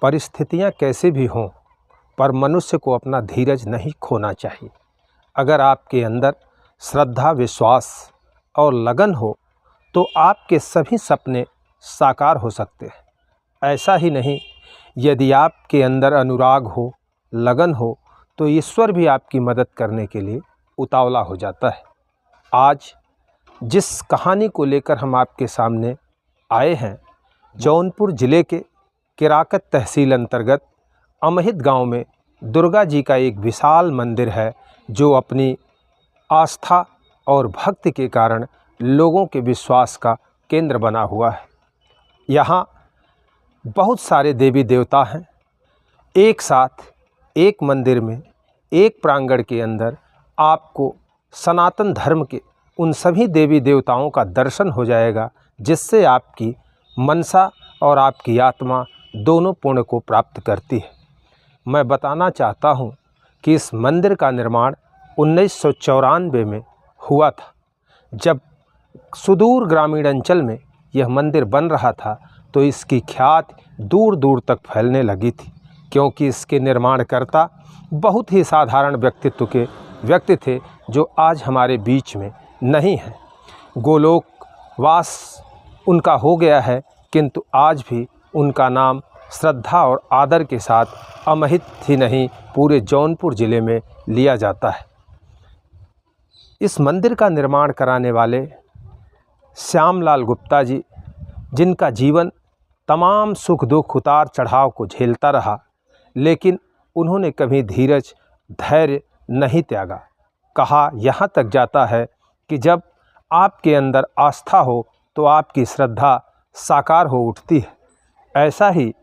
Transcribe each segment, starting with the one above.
परिस्थितियां कैसे भी हों, पर मनुष्य को अपना धीरज नहीं खोना चाहिए। अगर आपके अंदर श्रद्धा, विश्वास और लगन हो तो आपके सभी सपने साकार हो सकते हैं। ऐसा ही नहीं, यदि आपके अंदर अनुराग हो, लगन हो, तो ईश्वर भी आपकी मदद करने के लिए उतावला हो जाता है। आज जिस कहानी को लेकर हम आपके सामने आए हैं, जौनपुर ज़िले के केराकत तहसील अंतर्गत अमहित गांव में दुर्गा जी का एक विशाल मंदिर है, जो अपनी आस्था और भक्ति के कारण लोगों के विश्वास का केंद्र बना हुआ है। यहाँ बहुत सारे देवी देवता हैं। एक साथ एक मंदिर में, एक प्रांगण के अंदर आपको सनातन धर्म के उन सभी देवी देवताओं का दर्शन हो जाएगा, जिससे आपकी मनसा और आपकी आत्मा दोनों पुण्य को प्राप्त करती है। मैं बताना चाहता हूँ कि इस मंदिर का निर्माण 1994 में हुआ था। जब सुदूर ग्रामीण अंचल में यह मंदिर बन रहा था तो इसकी ख्याति दूर दूर तक फैलने लगी थी, क्योंकि इसके निर्माणकर्ता बहुत ही साधारण व्यक्तित्व के व्यक्ति थे, जो आज हमारे बीच में नहीं हैं। गोलोकवास उनका हो गया है, किंतु आज भी उनका नाम श्रद्धा और आदर के साथ अमहित ही नहीं, पूरे जौनपुर ज़िले में लिया जाता है। इस मंदिर का निर्माण कराने वाले श्यामलाल गुप्ता जी, जिनका जीवन तमाम सुख दुख, उतार चढ़ाव को झेलता रहा, लेकिन उन्होंने कभी धीरज, धैर्य नहीं त्यागा। कहा यहाँ तक जाता है कि जब आपके अंदर आस्था हो तो आपकी श्रद्धा साकार हो उठती है। ऐसा ही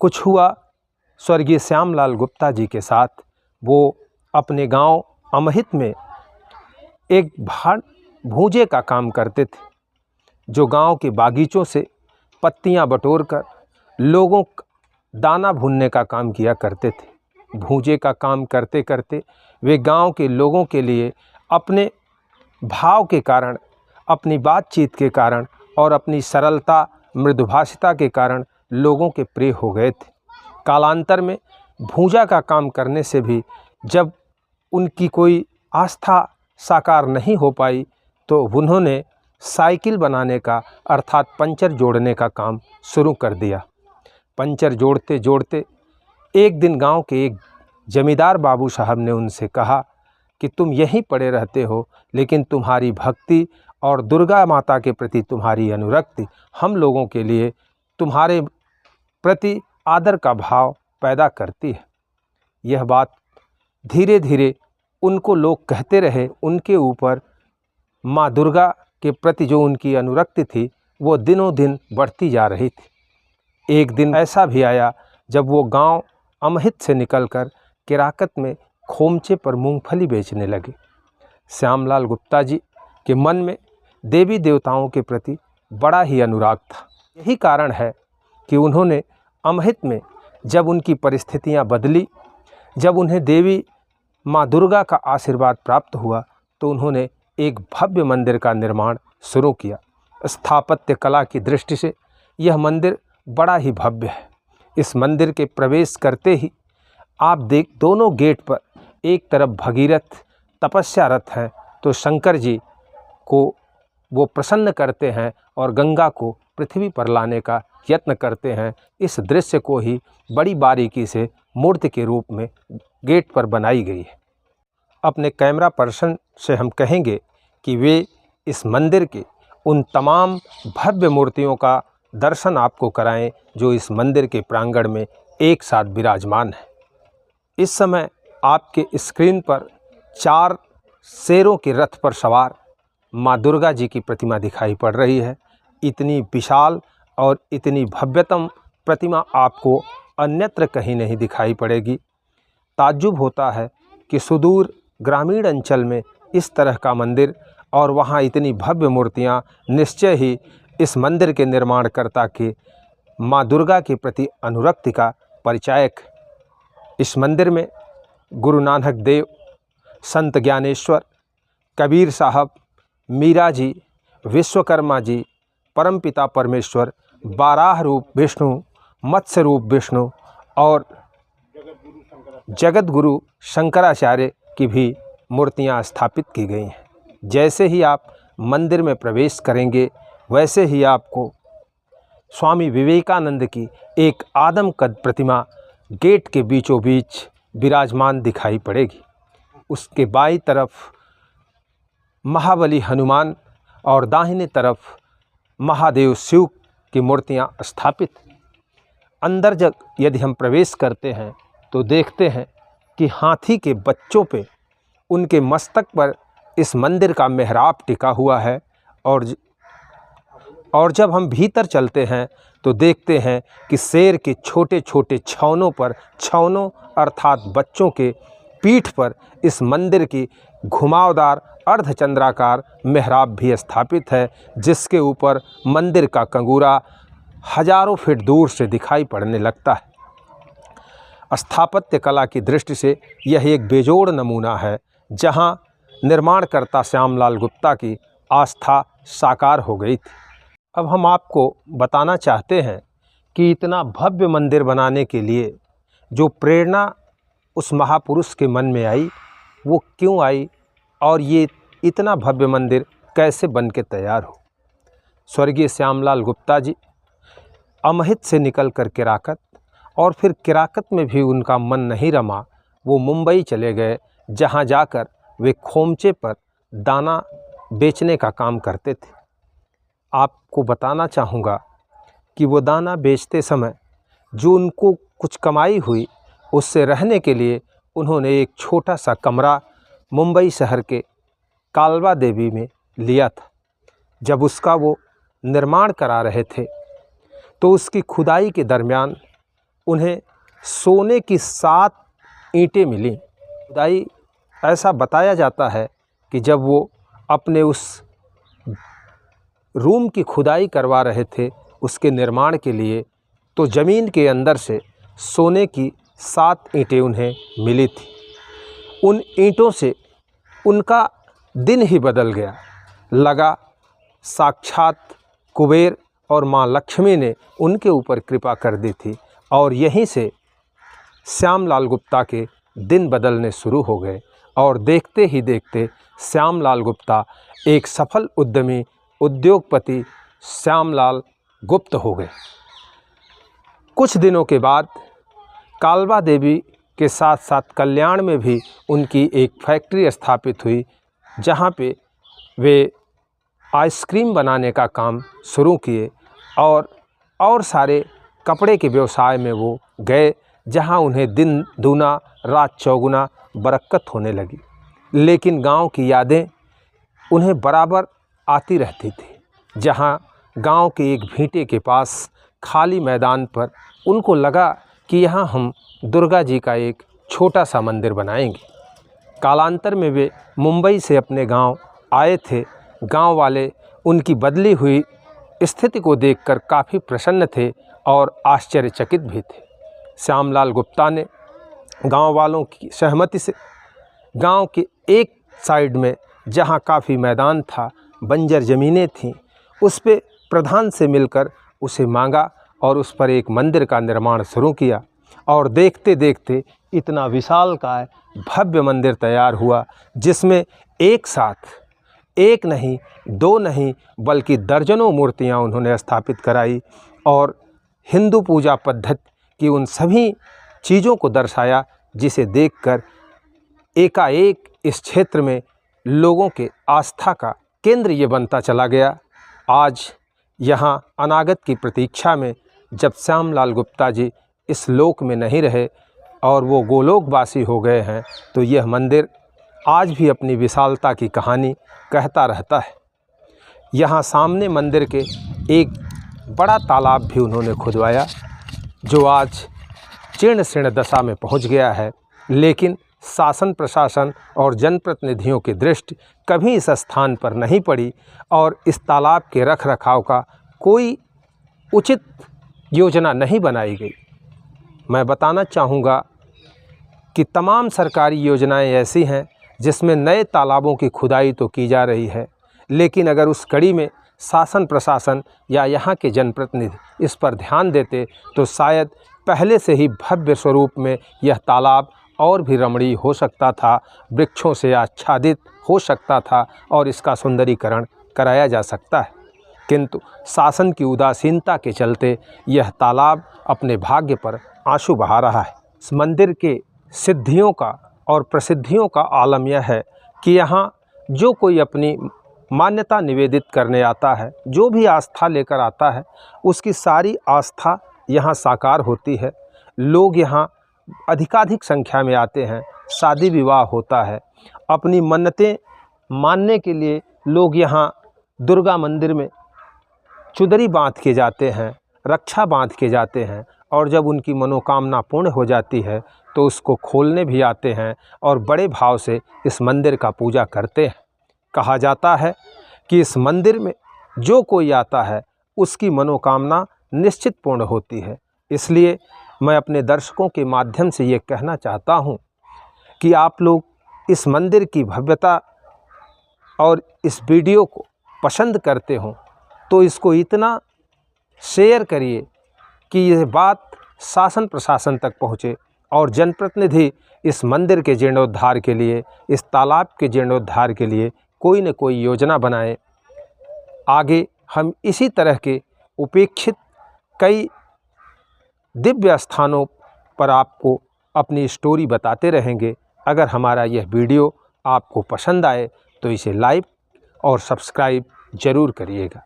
कुछ हुआ स्वर्गीय श्यामलाल गुप्ता जी के साथ। वो अपने गांव अमहित में एक भूजे का काम करते थे, जो गांव के बागीचों से पत्तियां बटोरकर लोगों दाना भूनने का काम किया करते थे। भूजे का काम करते करते वे गांव के लोगों के लिए अपने भाव के कारण, अपनी बातचीत के कारण और अपनी सरलता, मृदुभाषिता के कारण लोगों के प्रिय हो गए थे। कालांतर में भूजा का काम करने से भी जब उनकी कोई आस्था साकार नहीं हो पाई, तो उन्होंने साइकिल बनाने का, अर्थात पंचर जोड़ने का काम शुरू कर दिया। पंचर जोड़ते जोड़ते एक दिन गांव के एक जमींदार बाबू साहब ने उनसे कहा कि तुम यहीं पड़े रहते हो, लेकिन तुम्हारी भक्ति और दुर्गा माता के प्रति तुम्हारी अनुरक्ति हम लोगों के लिए तुम्हारे प्रति आदर का भाव पैदा करती है। यह बात धीरे धीरे उनको लोग कहते रहे। उनके ऊपर माँ दुर्गा के प्रति जो उनकी अनुरक्ति थी, वो दिनों दिन बढ़ती जा रही थी। एक दिन ऐसा भी आया जब वो गांव अमहित से निकलकर केराकत में खोमचे पर मूंगफली बेचने लगे। श्यामलाल गुप्ता जी के मन में देवी देवताओं के प्रति बड़ा ही अनुराग था। यही कारण है कि उन्होंने अमहित में जब उनकी परिस्थितियां बदली, जब उन्हें देवी माँ दुर्गा का आशीर्वाद प्राप्त हुआ, तो उन्होंने एक भव्य मंदिर का निर्माण शुरू किया। स्थापत्य कला की दृष्टि से यह मंदिर बड़ा ही भव्य है। इस मंदिर के प्रवेश करते ही आप दोनों गेट पर एक तरफ भगीरथ तपस्यारत हैं, तो शंकर जी को वो प्रसन्न करते हैं और गंगा को पृथ्वी पर लाने का यत्न करते हैं। इस दृश्य को ही बड़ी बारीकी से मूर्ति के रूप में गेट पर बनाई गई है। अपने कैमरा पर्सन से हम कहेंगे कि वे इस मंदिर के उन तमाम भव्य मूर्तियों का दर्शन आपको कराएं, जो इस मंदिर के प्रांगण में एक साथ विराजमान है। इस समय आपके स्क्रीन पर 4 शेरों के रथ पर सवार माँ दुर्गा जी की प्रतिमा दिखाई पड़ रही है। इतनी विशाल और इतनी भव्यतम प्रतिमा आपको अन्यत्र कहीं नहीं दिखाई पड़ेगी। ताज्जुब होता है कि सुदूर ग्रामीण अंचल में इस तरह का मंदिर और वहाँ इतनी भव्य मूर्तियाँ निश्चय ही इस मंदिर के निर्माणकर्ता के माँ दुर्गा के प्रति अनुरक्ति का परिचायक। इस मंदिर में गुरु नानक देव, संत ज्ञानेश्वर, कबीर साहब, मीरा जी, विश्वकर्मा जी, परमपिता परमेश्वर, बाराह रूप विष्णु, मत्स्य रूप विष्णु और जगत गुरु शंकराचार्य की भी मूर्तियां स्थापित की गई हैं। जैसे ही आप मंदिर में प्रवेश करेंगे वैसे ही आपको स्वामी विवेकानंद की एक आदमकद प्रतिमा गेट के बीचों बीच विराजमान दिखाई पड़ेगी। उसके बाईं तरफ महाबली हनुमान और दाहिने तरफ महादेव शिव की मूर्तियां स्थापित। अंदर यदि हम प्रवेश करते हैं तो देखते हैं कि हाथी के बच्चों पे उनके मस्तक पर इस मंदिर का मेहराब टिका हुआ है। और जब हम भीतर चलते हैं तो देखते हैं कि शेर के छोटे छोटे छौनों पर, छौनों अर्थात बच्चों के पीठ पर इस मंदिर की घुमावदार अर्धचंद्राकार मेहराब भी स्थापित है, जिसके ऊपर मंदिर का कंगूरा हजारों फीट दूर से दिखाई पड़ने लगता है। स्थापत्य कला की दृष्टि से यह एक बेजोड़ नमूना है, जहां निर्माणकर्ता श्यामलाल गुप्ता की आस्था साकार हो गई थी। अब हम आपको बताना चाहते हैं कि इतना भव्य मंदिर बनाने के लिए जो प्रेरणा उस महापुरुष के मन में आई वो क्यों आई और ये इतना भव्य मंदिर कैसे बन के तैयार हो। स्वर्गीय श्यामलाल गुप्ता जी अमहित से निकल कर किराकत, और फिर किराकत में भी उनका मन नहीं रमा, वो मुंबई चले गए, जहाँ जाकर वे खोमचे पर दाना बेचने का काम करते थे। आपको बताना चाहूँगा कि वो दाना बेचते समय जो उनको कुछ कमाई हुई, उससे रहने के लिए उन्होंने एक छोटा सा कमरा मुंबई शहर के कालवा देवी में लिया था। जब उसका वो निर्माण करा रहे थे तो उसकी खुदाई के दरमियान उन्हें सोने की 7 ईंटें मिली। खुदाई ऐसा बताया जाता है कि जब वो अपने उस रूम की खुदाई करवा रहे थे उसके निर्माण के लिए, तो ज़मीन के अंदर से सोने की 7 ईंटें उन्हें मिली थी। उन ईंटों से उनका दिन ही बदल गया। लगा साक्षात कुबेर और माँ लक्ष्मी ने उनके ऊपर कृपा कर दी थी, और यहीं से श्यामलाल गुप्ता के दिन बदलने शुरू हो गए। और देखते ही देखते श्यामलाल गुप्ता एक सफल उद्यमी उद्योगपति श्यामलाल गुप्त हो गए। कुछ दिनों के बाद कालवा देवी के साथ साथ कल्याण में भी उनकी एक फैक्ट्री स्थापित हुई, जहाँ पे वे आइसक्रीम बनाने का काम शुरू किए, और सारे कपड़े के व्यवसाय में वो गए, जहाँ उन्हें दिन दूना रात चौगुना बरकत होने लगी। लेकिन गांव की यादें उन्हें बराबर आती रहती थी। जहाँ गांव के एक भीटे के पास खाली मैदान पर उनको लगा कि यहाँ हम दुर्गा जी का एक छोटा सा मंदिर बनाएंगे। कालांतर में वे मुंबई से अपने गांव आए थे। गांव वाले उनकी बदली हुई स्थिति को देखकर काफ़ी प्रसन्न थे और आश्चर्यचकित भी थे। श्यामलाल गुप्ता ने गांव वालों की सहमति से गांव के एक साइड में, जहां काफ़ी मैदान था, बंजर ज़मीनें थीं, उस पे प्रधान से मिलकर उसे मांगा और उस पर एक मंदिर का निर्माण शुरू किया। और देखते देखते इतना विशालकाय भव्य मंदिर तैयार हुआ, जिसमें एक साथ एक नहीं, 2 नहीं, बल्कि दर्जनों मूर्तियां उन्होंने स्थापित कराई और हिंदू पूजा पद्धति की उन सभी चीज़ों को दर्शाया, जिसे देखकर एकाएक इस क्षेत्र में लोगों के आस्था का केंद्र ये बनता चला गया। आज यहाँ अनागत की प्रतीक्षा में, जब श्यामलाल गुप्ता जी इस लोक में नहीं रहे और वो गोलोकवासी हो गए हैं, तो यह मंदिर आज भी अपनी विशालता की कहानी कहता रहता है। यहाँ सामने मंदिर के एक बड़ा तालाब भी उन्होंने खुदवाया, जो आज जीर्ण शीर्ण दशा में पहुँच गया है। लेकिन शासन प्रशासन और जनप्रतिनिधियों की दृष्टि कभी इस स्थान पर नहीं पड़ी और इस तालाब के रख रखाव का कोई उचित योजना नहीं बनाई गई। मैं बताना चाहूँगा कि तमाम सरकारी योजनाएं ऐसी हैं जिसमें नए तालाबों की खुदाई तो की जा रही है, लेकिन अगर उस कड़ी में शासन प्रशासन या यहाँ के जनप्रतिनिधि इस पर ध्यान देते तो शायद पहले से ही भव्य स्वरूप में यह तालाब और भी रमणीय हो सकता था, वृक्षों से आच्छादित हो सकता था और इसका सुंदरीकरण कराया जा सकता है, किंतु शासन की उदासीनता के चलते यह तालाब अपने भाग्य पर आंसू बहा रहा है। इस मंदिर के सिद्धियों का और प्रसिद्धियों का आलम यह है कि यहाँ जो कोई अपनी मान्यता निवेदित करने आता है, जो भी आस्था लेकर आता है, उसकी सारी आस्था यहाँ साकार होती है। लोग यहाँ अधिकाधिक संख्या में आते हैं, शादी विवाह होता है, अपनी मन्नतें मानने के लिए लोग यहाँ दुर्गा मंदिर में चुदरी बांध के जाते हैं, रक्षा बांध के जाते हैं, और जब उनकी मनोकामना पूर्ण हो जाती है तो उसको खोलने भी आते हैं और बड़े भाव से इस मंदिर का पूजा करते हैं। कहा जाता है कि इस मंदिर में जो कोई आता है उसकी मनोकामना निश्चित पूर्ण होती है। इसलिए मैं अपने दर्शकों के माध्यम से ये कहना चाहता हूँ कि आप लोग इस मंदिर की भव्यता और इस वीडियो को पसंद करते हो तो इसको इतना शेयर करिए कि यह बात शासन प्रशासन तक पहुँचे और जनप्रतिनिधि इस मंदिर के जीर्णोद्धार के लिए, इस तालाब के जीर्णोद्धार के लिए कोई न कोई योजना बनाएं। आगे हम इसी तरह के उपेक्षित कई दिव्य स्थानों पर आपको अपनी स्टोरी बताते रहेंगे। अगर हमारा यह वीडियो आपको पसंद आए तो इसे लाइक और सब्सक्राइब ज़रूर करिएगा।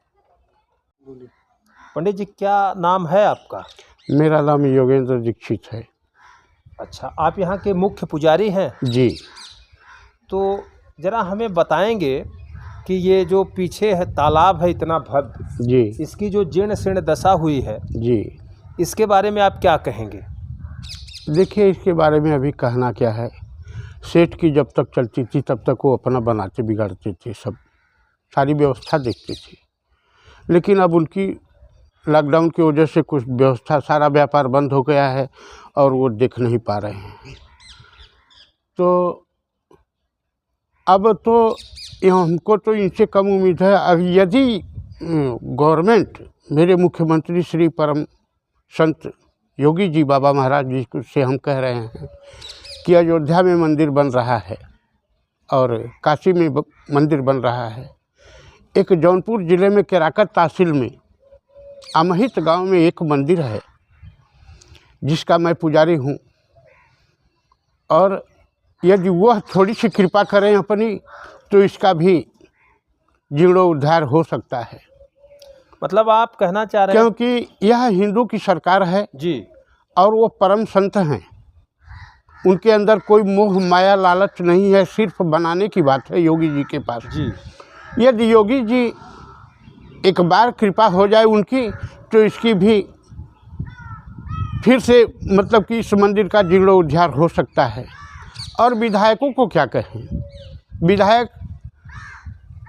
पंडित जी, क्या नाम है आपका? मेरा नाम योगेंद्र दीक्षित है। अच्छा, आप यहाँ के मुख्य पुजारी हैं? जी। तो ज़रा हमें बताएंगे कि ये जो पीछे है तालाब है इतना भव्य, जी, इसकी जो जीर्ण शीर्ण दशा हुई है, जी, इसके बारे में आप क्या कहेंगे? देखिए, इसके बारे में अभी कहना क्या है। सेठ की जब तक चलती थी तब तक वो अपना बनाते बिगाड़ते थे, सब सारी व्यवस्था देखते थे, लेकिन अब उनकी लॉकडाउन की वजह से कुछ व्यवस्था, सारा व्यापार बंद हो गया है और वो देख नहीं पा रहे हैं। तो अब तो हमको तो इनसे कम उम्मीद है। अब यदि गवर्नमेंट, मेरे मुख्यमंत्री श्री परम संत योगी जी बाबा महाराज जी से हम कह रहे हैं कि अयोध्या में मंदिर बन रहा है और काशी में मंदिर बन रहा है। एक जौनपुर ज़िले में केराकत तहसील में अमहित गांव में एक मंदिर है जिसका मैं पुजारी हूं, और यदि वह थोड़ी सी कृपा करें अपनी तो इसका भी जीर्णोद्धार हो सकता है। मतलब आप कहना चाह रहे हैं क्योंकि यह हिंदू की सरकार है जी, और वो परम संत हैं, उनके अंदर कोई मोह माया लालच नहीं है, सिर्फ बनाने की बात है योगी जी के पास जी। यदि योगी जी एक बार कृपा हो जाए उनकी तो इसकी भी फिर से मतलब कि इस मंदिर का जीर्णोद्धार हो सकता है। और विधायकों को क्या कहें, विधायक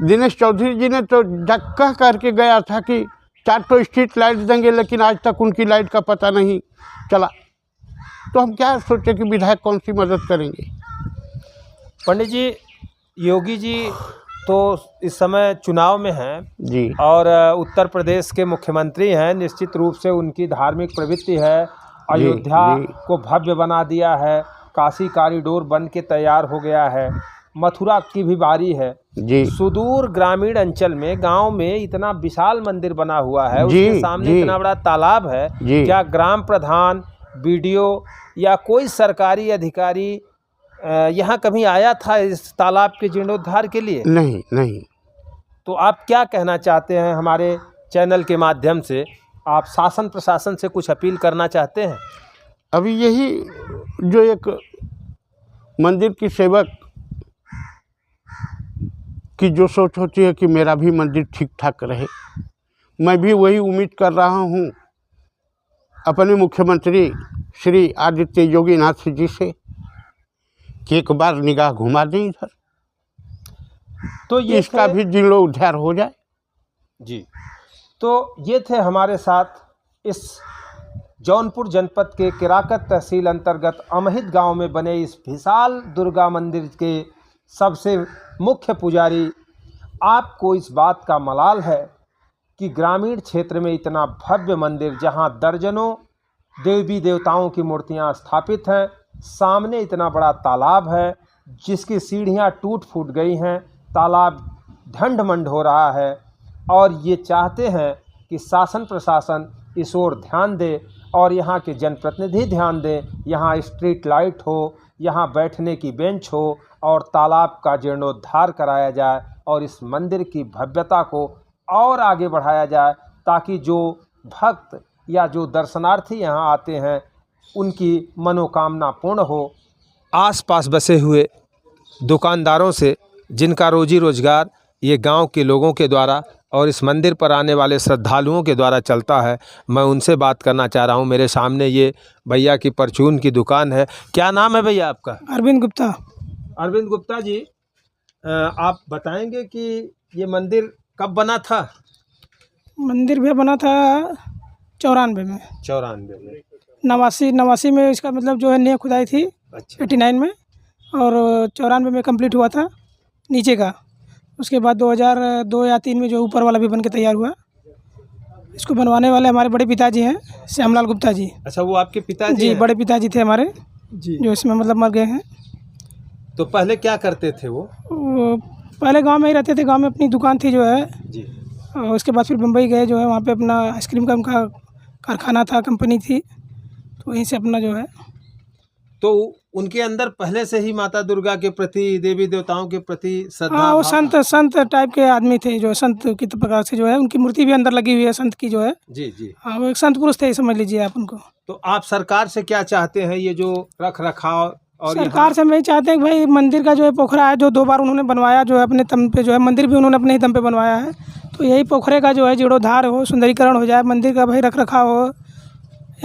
दिनेश चौधरी जी ने तो कह करके गया था कि 4 स्ट्रीट लाइट देंगे, लेकिन आज तक उनकी लाइट का पता नहीं चला। तो हम क्या सोचे कि विधायक कौन सी मदद करेंगे। पंडित जी, योगी जी तो इस समय चुनाव में हैं जी, और उत्तर प्रदेश के मुख्यमंत्री हैं। निश्चित रूप से उनकी धार्मिक प्रवृत्ति है, अयोध्या को भव्य बना दिया है, काशी कॉरिडोर बन के तैयार हो गया है, मथुरा की भी बारी है जी। सुदूर ग्रामीण अंचल में, गांव में इतना विशाल मंदिर बना हुआ है, उसके सामने इतना बड़ा तालाब है। क्या ग्राम प्रधान, बीडीओ या कोई सरकारी अधिकारी यहाँ कभी आया था इस तालाब के जीर्णोद्धार के लिए? नहीं, नहीं। तो आप क्या कहना चाहते हैं? हमारे चैनल के माध्यम से आप शासन प्रशासन से कुछ अपील करना चाहते हैं? अभी यही जो एक मंदिर की सेवक की जो सोच होती है कि मेरा भी मंदिर ठीक ठाक रहे, मैं भी वही उम्मीद कर रहा हूँ अपने मुख्यमंत्री श्री आदित्य योगीनाथ जी से कि एक बार निगाह घुमा दें इधर, तो इसका भी जीर्णोद्धार हो जाए। जी, तो ये थे हमारे साथ इस जौनपुर जनपद के केराकत तहसील अंतर्गत अमहित गांव में बने इस विशाल दुर्गा मंदिर के सबसे मुख्य पुजारी। आपको इस बात का मलाल है कि ग्रामीण क्षेत्र में इतना भव्य मंदिर, जहां दर्जनों देवी देवताओं की मूर्तियां स्थापित हैं। सामने इतना बड़ा तालाब है जिसकी सीढ़ियां टूट फूट गई हैं। तालाब ढंढ-मंढ हो रहा है और ये चाहते हैं कि शासन प्रशासन इस ओर ध्यान दे और यहाँ के जनप्रतिनिधि ध्यान दें। यहाँ स्ट्रीट लाइट हो, यहाँ बैठने की बेंच हो और तालाब का जीर्णोद्धार कराया जाए और इस मंदिर की भव्यता को और आगे बढ़ाया जाए ताकि जो भक्त या जो दर्शनार्थी यहाँ आते हैं उनकी मनोकामना पूर्ण हो। आसपास बसे हुए दुकानदारों से, जिनका रोजी रोजगार ये गांव के लोगों के द्वारा और इस मंदिर पर आने वाले श्रद्धालुओं के द्वारा चलता है, मैं उनसे बात करना चाह रहा हूं। मेरे सामने ये भैया की परचून की दुकान है। क्या नाम है भैया आपका? अरविंद गुप्ता। अरविंद गुप्ता जी, आप बताएंगे कि ये मंदिर कब बना था? मंदिर भी बना था 94 में। 94 में। 89 में इसका मतलब जो है नींव खुदाई थी। अच्छा। 89 में और 94 में कंप्लीट हुआ था नीचे का। उसके बाद 2002 या 3 में जो ऊपर वाला भी बन के तैयार हुआ। इसको बनवाने वाले हमारे बड़े पिताजी हैं, श्यामलाल गुप्ता जी। अच्छा, वो आपके पिताजी जी हैं? बड़े पिताजी थे हमारे जी। जो इसमें मतलब मर गए हैं। तो पहले क्या करते थे वो? पहले गांव में ही रहते थे। गांव में अपनी दुकान थी जो है। जी। और उसके बाद फिर मुंबई गए जो है, वहाँ पे अपना आइसक्रीम का उनका कारखाना था, कंपनी थी, तो वहीं से अपना जो है। तो उनके अंदर पहले से ही माता दुर्गा के प्रति, देवी देवताओं के प्रति श्रद्धा हाँ, वो भाव संत टाइप के आदमी थे जो संत की प्रकार से जो है। उनकी मूर्ति भी अंदर लगी हुई है संत की जो है। जी जी। हाँ, वो एक संत पुरुष थे, समझ लीजिए आप उनको। तो आप सरकार से क्या चाहते हैं? ये जो रख रखाव और सरकार से हम यही चाहते हैं कि भाई मंदिर का जो है पोखरा है, जो 2 बार उन्होंने बनवाया जो है अपने दम पे, जो है मंदिर भी उन्होंने अपने ही दम पे बनवाया है, तो यही पोखरे का जो है जीर्णोद्धार हो, सुंदरीकरण हो जाए, मंदिर का भाई रख रखाव हो।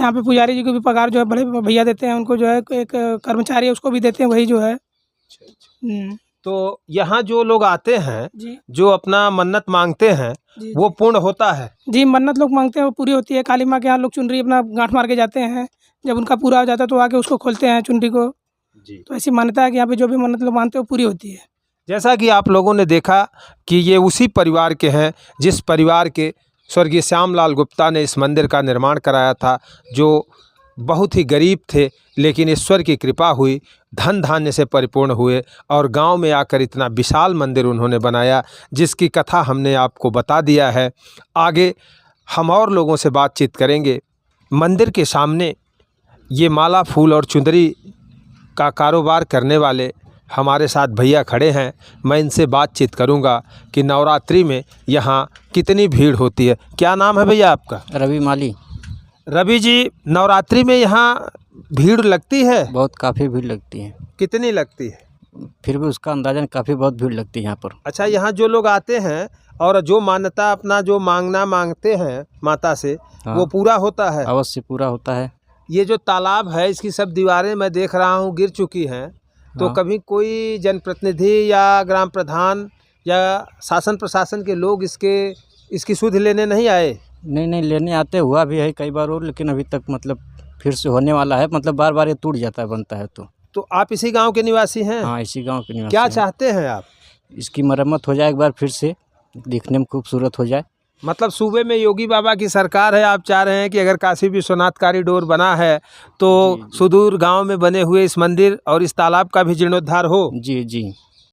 यहाँ पे पुजारी जी को भी पगार जो है बड़े भैया देते हैं, उनको जो है एक कर्मचारी है उसको भी देते हैं, वही जो है। तो यहाँ जो लोग आते हैं, जी जो अपना मन्नत मांगते हैं, जी वो पूर्ण होता है? जी, मन्नत लोग मांगते हैं वो पूरी होती है। काली माँ के यहाँ लोग चुनरी अपना गांठ मार के जाते हैं। जब उनका पूरा हो जाता है तो आके उसको खोलते हैं चुनरी को। जी। तो ऐसी मान्यता है कि यहाँ पे जो भी मन्नत लोग मानते हैं वो पूरी होती है। जैसा कि आप लोगों ने देखा कि ये उसी परिवार के हैं जिस परिवार के स्वर्गीय श्यामलाल गुप्ता ने इस मंदिर का निर्माण कराया था, जो बहुत ही गरीब थे, लेकिन ईश्वर की कृपा हुई, धन धान्य से परिपूर्ण हुए और गांव में आकर इतना विशाल मंदिर उन्होंने बनाया, जिसकी कथा हमने आपको बता दिया है। आगे हम और लोगों से बातचीत करेंगे। मंदिर के सामने ये माला, फूल और चुंदरी का कारोबार करने वाले हमारे साथ भैया खड़े हैं। मैं इनसे बातचीत करूंगा कि नवरात्रि में यहाँ कितनी भीड़ होती है। क्या नाम है भैया आपका? रवि माली। रवि जी, नवरात्रि में यहाँ भीड़ लगती है? बहुत काफ़ी भीड़ लगती है। कितनी लगती है? फिर भी उसका अंदाजन काफ़ी बहुत भीड़ लगती है यहाँ पर। अच्छा, यहाँ जो लोग आते हैं और जो मान्यता अपना जो मांगते हैं माता से, हाँ। वो पूरा होता है? अवश्य पूरा होता है। ये जो तालाब है, इसकी सब दीवारें मैं देख रहा हूँ गिर चुकी हैं। तो हाँ। कभी कोई जनप्रतिनिधि या ग्राम प्रधान या शासन प्रशासन के लोग इसकी सुध लेने नहीं आए? नहीं, लेने आते हुआ भी है कई बार और, लेकिन अभी तक मतलब फिर से होने वाला है। मतलब बार बार ये टूट जाता है, बनता है तो। आप इसी गांव के निवासी हैं? हाँ, इसी गांव के निवासी क्या हैं। चाहते हैं आप? इसकी मरम्मत हो जाए एक बार, फिर से दिखने में खूबसूरत हो जाए। मतलब सूबे में योगी बाबा की सरकार है, आप चाह रहे हैं कि अगर काशी विश्वनाथ कॉरिडोर बना है तो जी। सुदूर गांव में बने हुए इस मंदिर और इस तालाब का भी जीर्णोद्धार हो? जी।